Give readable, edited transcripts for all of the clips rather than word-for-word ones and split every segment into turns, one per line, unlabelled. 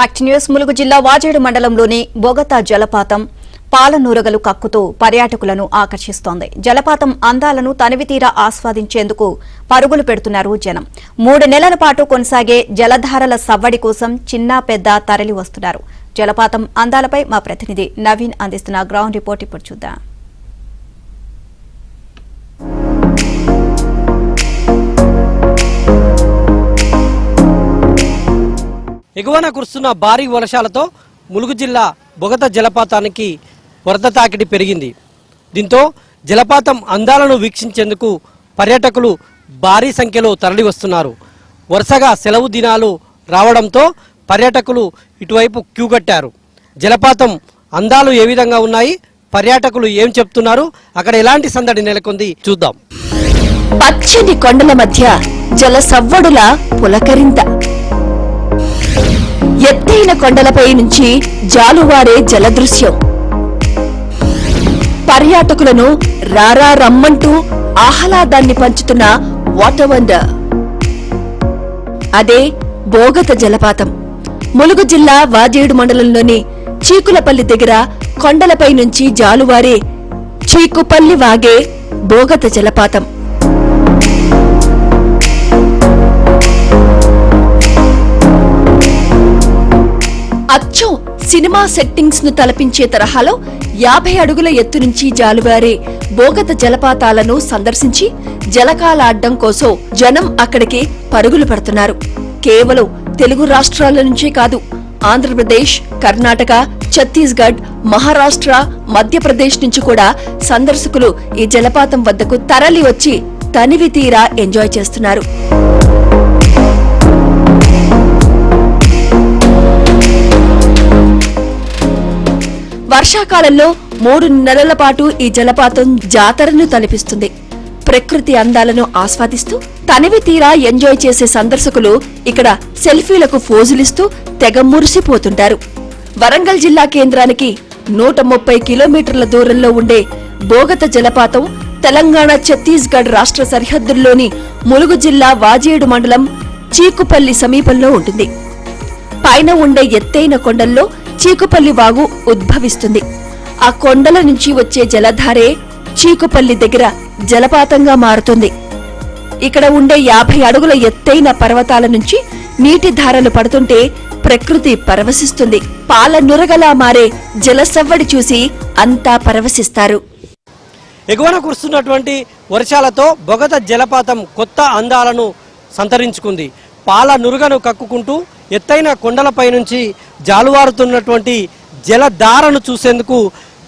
Fact news Mulugu జిల్లా వాజేడు మండలంలోని బొగతా జలపాతం పాలనూరగలు కక్కుతూ పర్యాటకులను ఆకర్షిస్తోంది. జలపాతం అందాలను తనివితీరా ఆస్వాదించేందుకు పరుగులు పెడుతున్నారు జనం. 3 నెలల పాటు కొనసాగే జలధారల సవ్వడి కోసం చిన్న పెద్ద తరలి వస్తున్నారు. జలపాతం అందాలపై మా ప్రతినిధి నవీన్ అందిస్తున్న గ్రౌండ్ రిపోర్ట్ ఇప్పుడు చూద్దాం.
ఎగువన కురుస్తున్న భారీ వర్షాలతో ములుగు జిల్లా బొగత జలపాతానికి వరద తాకిడి పెరిగింది. దీంతో జలపాతం అందాలను వీక్షించేందుకు పర్యాటకులు భారీ సంఖ్యలో తరలి వస్తున్నారు. వరుసగా సెలవు దినాలు రావడంతో పర్యాటకులు ఇటువైపు క్యూ కట్టారు. జలపాతం అందాలు ఏ విధంగా ఉన్నాయి, పర్యాటకులు ఏం చెప్తున్నారు, అక్కడ ఎలాంటి సందడి నెలకొంది చూద్దాం.
పచ్చని కొండల మధ్య జల సవ్వడుల పులకరింత, ఎత్తైన కొండలపై నుంచి జాలువారే జలదృశ్యం పర్యాటకులను రారా రమ్మంటూ ఆహ్లాదాన్ని పంచుతున్న వాటర్ వండర్. అదే బోగత జలపాతం. ములుగు జిల్లా వాజేడు మండలంలోని చీకులపల్లి దగ్గర కొండలపై నుంచి జాలువారే చీకుపల్లి వాగే బోగత జలపాతం. అచ్చం సినిమా సెట్టింగ్స్ ను తలపించే తరహాలో 50 అడుగుల ఎత్తు నుంచి జాలువారే బోగత జలపాతాలను సందర్శించి జలకాలాడ్డం కోసం జనం అక్కడికి పరుగులు పడుతున్నారు. కేవలం తెలుగు రాష్ట్రాల నుంచే కాదు, ఆంధ్రప్రదేశ్, కర్ణాటక, ఛత్తీస్గఢ్, మహారాష్ట్ర, మధ్యప్రదేశ్ నుంచి కూడా సందర్శకులు ఈ జలపాతం వద్దకు తరలి వచ్చి తనివి తీరా ఎంజాయ్ చేస్తున్నారు. వర్షాకాలంలో 3 నెలల పాటు ఈ జలపాతం జాతరను తలపిస్తుంది. ప్రకృతి అందాలను ఆస్వాదిస్తూ తనివి తీరా ఎంజాయ్ చేసే సందర్శకులు ఇక్కడ సెల్ఫీలకు ఫోజులిస్తూ తెగ మురిసిపోతుంటారు. వరంగల్ జిల్లా కేంద్రానికి 130 కిలోమీటర్ల దూరంలో ఉండే బోగత జలపాతం తెలంగాణ, ఛత్తీస్గఢ్ రాష్ట్ర సరిహద్దుల్లోని ములుగు జిల్లా వాజేడు మండలం చీకుపల్లి సమీపంలో ఉంటుంది. పైన ఉండే ఎత్తైన కొండల్లో చీకుపల్లి వాగు ఉద్భవిస్తుంది. ఆ కొండల నుంచి వచ్చే జలధారే చీకుపల్లి దగ్గర జలపాతంగా మారుతుంది. ఇక్కడ ఉండే 50 అడుగుల ఎత్తైన పర్వతాల నుంచి నీటి ధారలు పడుతుంటే ప్రకృతి పరవశిస్తుంది. పాల నురగలా మారే జలసవ్వడి చూసి అంతా పరవశిస్తారు.
ఎగువన కురుస్తున్నటువంటి వర్షాలతో బొగత జలపాతం కొత్త అందాలను సంతరించుకుంది. పాల నురుగను కక్కుకుంటూ ఎత్తైన కొండలపై నుంచి జాలువారుతున్నటువంటి జలధారను చూసేందుకు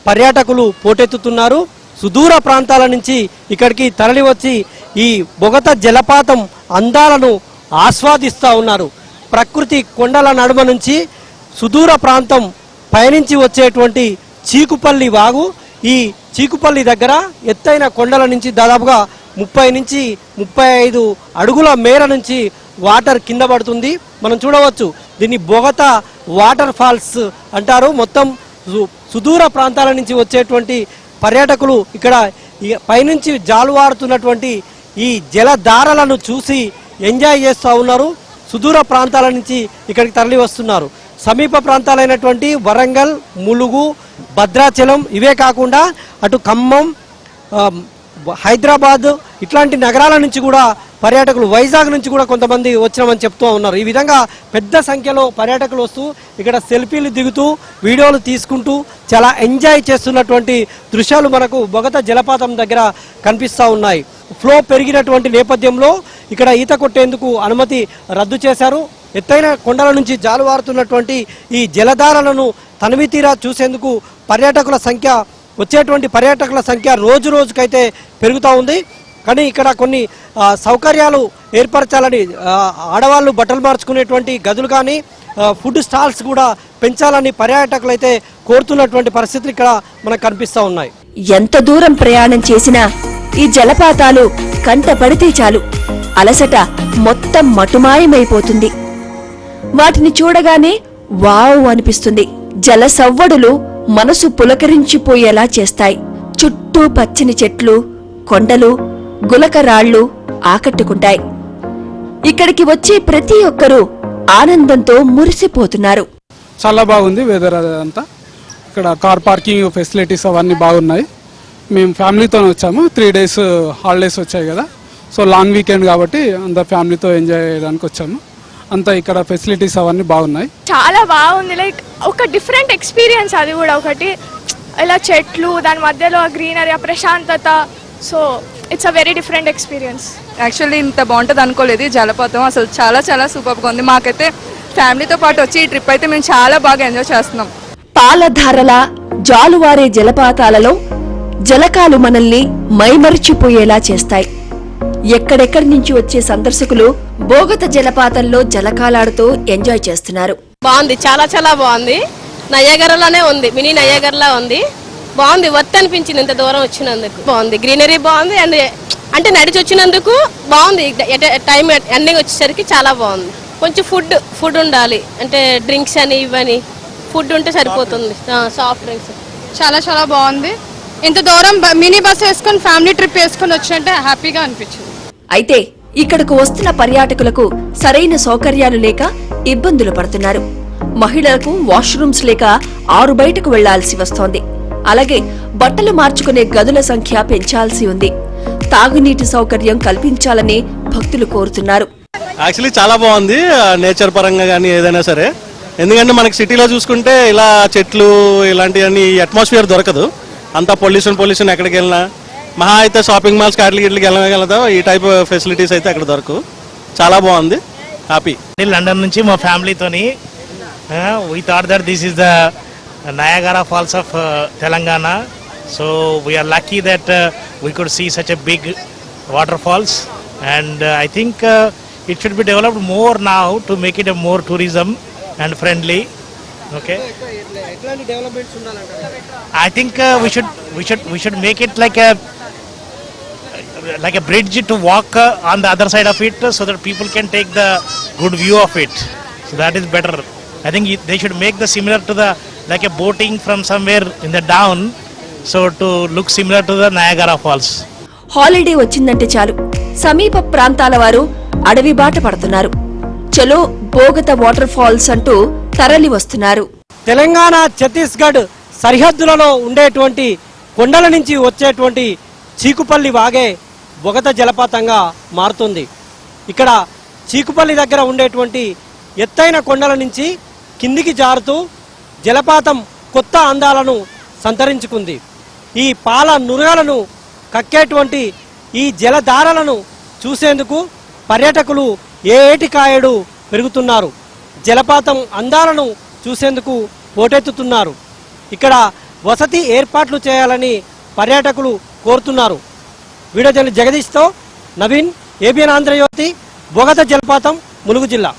పర్యాటకులు పోటెత్తుతున్నారు. సుదూర ప్రాంతాల నుంచి ఇక్కడికి తరలి వచ్చి ఈ బొగత జలపాతం అందాలను ఆస్వాదిస్తూ ఉన్నారు. ప్రకృతి కొండల నడుమ నుంచి సుదూర ప్రాంతం పయనించి వచ్చేటువంటి చీకుపల్లి వాగు. ఈ చీకుపల్లి దగ్గర ఎత్తైన కొండల నుంచి దాదాపుగా 30 నుంచి 35 అడుగుల మేర నుంచి వాటర్ కింద పడుతుంది. మనం చూడవచ్చు, దీన్ని బొగత వాటర్ ఫాల్స్ అంటారు. మొత్తం సుదూర ప్రాంతాల నుంచి వచ్చేటువంటి పర్యాటకులు ఇక్కడ పైనుంచి జాలువారుతున్నటువంటి ఈ జలధారలను చూసి ఎంజాయ్ చేస్తూ ఉన్నారు. సుదూర ప్రాంతాల నుంచి ఇక్కడికి తరలి వస్తున్నారు. సమీప ప్రాంతాలైనటువంటి వరంగల్, ములుగు, భద్రాచలం, ఇవే కాకుండా అటు ఖమ్మం, హైదరాబాద్ ఇట్లాంటి నగరాల నుంచి కూడా పర్యాటకులు, వైజాగ్ నుంచి కూడా కొంతమంది వచ్చినామని చెప్తూ ఉన్నారు. ఈ విధంగా పెద్ద సంఖ్యలో పర్యాటకులు వస్తూ ఇక్కడ సెల్ఫీలు దిగుతూ వీడియోలు తీసుకుంటూ చాలా ఎంజాయ్ చేస్తున్నటువంటి దృశ్యాలు మనకు బొగత జలపాతం దగ్గర కనిపిస్తూ ఉన్నాయి. ఫ్లో పెరిగినటువంటి నేపథ్యంలో ఇక్కడ ఈత కొట్టేందుకు అనుమతి రద్దు చేశారు. ఎత్తైన కొండల నుంచి జాలువారుతున్నటువంటి ఈ జలధారలను తనివి తీరా చూసేందుకు వచ్చేటువంటి పర్యాటకుల సంఖ్య రోజు రోజుకైతే పెరుగుతూ ఉంది. కానీ ఇక్కడ కొన్ని సౌకర్యాలు ఏర్పరచాలని, ఆడవాళ్ళు బట్టలు మార్చుకునేటువంటి గదులు కానీ ఫుడ్ స్టాల్స్ కూడా పెంచాలని పర్యాటకులు అయితే కోరుతున్నటువంటి పరిస్థితులు ఇక్కడ మనకు కనిపిస్తూ ఉన్నాయి.
ఎంత దూరం ప్రయాణం చేసినా ఈ జలపాతాలు కంట పడితే చాలు అలసట మొత్తం మటుమాయమైపోతుంది. వాటిని చూడగానే వావ్ అనిపిస్తుంది. జల సవ్వడులు మనసు పులకరించిపోయేలా చేస్తాయి. చుట్టూ పచ్చని చెట్లు, కొండలు, గులకరాళ్లు ఆకట్టుకుంటాయి. ఇక్కడికి వచ్చే ప్రతి ఒక్కరూ ఆనందంతో మురిసిపోతున్నారు.
చాలా బాగుంది వెదర్ అదంతా. ఇక్కడ కార్ పార్కింగ్ ఫెసిలిటీస్ అవన్నీ బాగున్నాయి. మేము ఫ్యామిలీతో వచ్చాము, 3 days హాలిడేస్ వచ్చాయి కదా, సో లాంగ్ వీకెండ్ కాబట్టి అంత ఫ్యామిలీతో ఎంజాయ్ చేయడానికి వచ్చాము. అంతా ఇక్కడ ఫెసిలిటీస్ అవన్నీ బాగున్నాయి.
చాలా బాగుంది, లైక్ ఒక డిఫరెంట్ ఎక్స్పీరియన్స్. అది కూడా ఒకటి ఇలా చెట్లు, దాని మధ్యలో గ్రీనరీ, ఆ ప్రశాంతత. So it's a very different experience.
Actually ఇంత బాగుంటుంది అనుకోలేదు. జలపాతం అసలు చాలా చాలా సూపర్గా ఉంది. మాకైతే ఫ్యామిలీతో పాటు వచ్చి ఈ ట్రిప్ అయితే మేము చాలా బాగా ఎంజాయ్ చేస్తున్నాం.
పాలధారల జాలువారే జలపాతాలలో జలకాలు మనల్ని మైమరిచిపోయేలా చేస్తాయి. ఎక్కడెక్కడి నుంచి వచ్చే సందర్శకులు బోగత జలపాతంలో జలకాలాడుతూ ఎంజాయ్ చేస్తున్నారు.
బాగుంది, చాలా చాలా బాగుంది. నయాగరలానే ఉంది, మినీ నయాగరలా ఉంది. బాగుంది, వర్త్ అనిపించింది ఇంత దూరం వచ్చినందుకు. బాగుంది, గ్రీనరీ బాగుంది. అండ్ అంటే నడిచి వచ్చినందుకు బాగుంది. టైం ఎండింగ్ వచ్చేసరికి చాలా బాగుంది. కొంచెం ఫుడ్ ఉండాలి, అంటే డ్రింక్స్ అని ఇవని ఫుడ్ ఉంటే సరిపోతుంది. సాఫ్ట్ డ్రింక్స్
చాలా చాలా బాగుంది. ఇంత దూరం మినీ బస్ వేసుకొని ఫ్యామిలీ ట్రిప్ వేసుకొని వచ్చినట్టే హ్యాపీగా అనిపించింది.
అయితే ఇక్కడకు వస్తున్న పర్యాటకులకు సరైన సౌకర్యాలు లేక ఇబ్బందులు పడుతున్నారు. మహిళలకు వాష్రూమ్స్ లేక ఆరు బయటకు వెళ్లాల్సి వస్తోంది. అలాగే బట్టలు మార్చుకునే గదుల సంఖ్య పెంచాల్సి ఉంది. తాగునీటి సౌకర్యం కల్పించాలని భక్తులు కోరుతున్నారు.
యాక్చువల్లీ చాలా బాగుంది నేచర్ పరంగా కానీ ఏదైనా సరే. ఎందుకంటే మనకి సిటీలో చూసుకుంటే ఇలా చెట్లు ఇలాంటివన్నీ అట్మాస్ఫియర్ దొరకదు. అంతా పొల్యూషన్ ఎక్కడికి వెళ్ళినా, మహా అయితే షాపింగ్ మాల్స్ కాట్లకి వెళ్ళగలదో ఈ టైప్ ఫెసిలిటీస్ అయితే అక్కడ దొరకవు. చాలా బాగుంది, హ్యాపీ.
లండన్ నుంచి మా ఫ్యామిలీతోని we thought that this is the Niagara Falls of Telangana. So we are lucky that we could see such a big water falls and I think it should be developed more now to make it a more tourism and friendly. Okay, I think we should make it like a bridge to walk on the other side of it so that people can take the good view of it. So that is better. I think they should make the similar to the like a boating from somewhere in the down, so to look similar to the Niagara Falls.
Holiday వచ్చిందంటే చాలు సమీప ప్రాంతాల వారు అడవి బాట పడుతున్నారు. చలో Bogatha water falls అంటూ తరలి వస్తున్నారు.
తెలంగాణ ఛత్తీస్గఢ్ సరిహద్దులలో ఉండేటువంటి కొండల నుంచి వచ్చేటువంటి చీకుపల్లి వాగే బొగత జలపాతంగా మారుతుంది. ఇక్కడ చీకుపల్లి దగ్గర ఉండేటువంటి ఎత్తైన కొండల నుంచి కిందికి జారుతూ జలపాతం కొత్త అందాలను సంతరించుకుంది. ఈ పాల నురగలను కక్కేటువంటి ఈ జలధారలను చూసేందుకు పర్యాటకులు ఏటికాయడు పెరుగుతున్నారు. జలపాతం అందాలను చూసేందుకు పోటెత్తుతున్నారు. ఇక్కడ వసతి ఏర్పాట్లు చేయాలని పర్యాటకులు కోరుతున్నారు. వీడియో జర్నలిస్ట్ జగదీష్తో నవీన్, ఏబిఎన్ ఆంధ్రజ్యోతి, బొగత జలపాతం, ములుగు జిల్లా.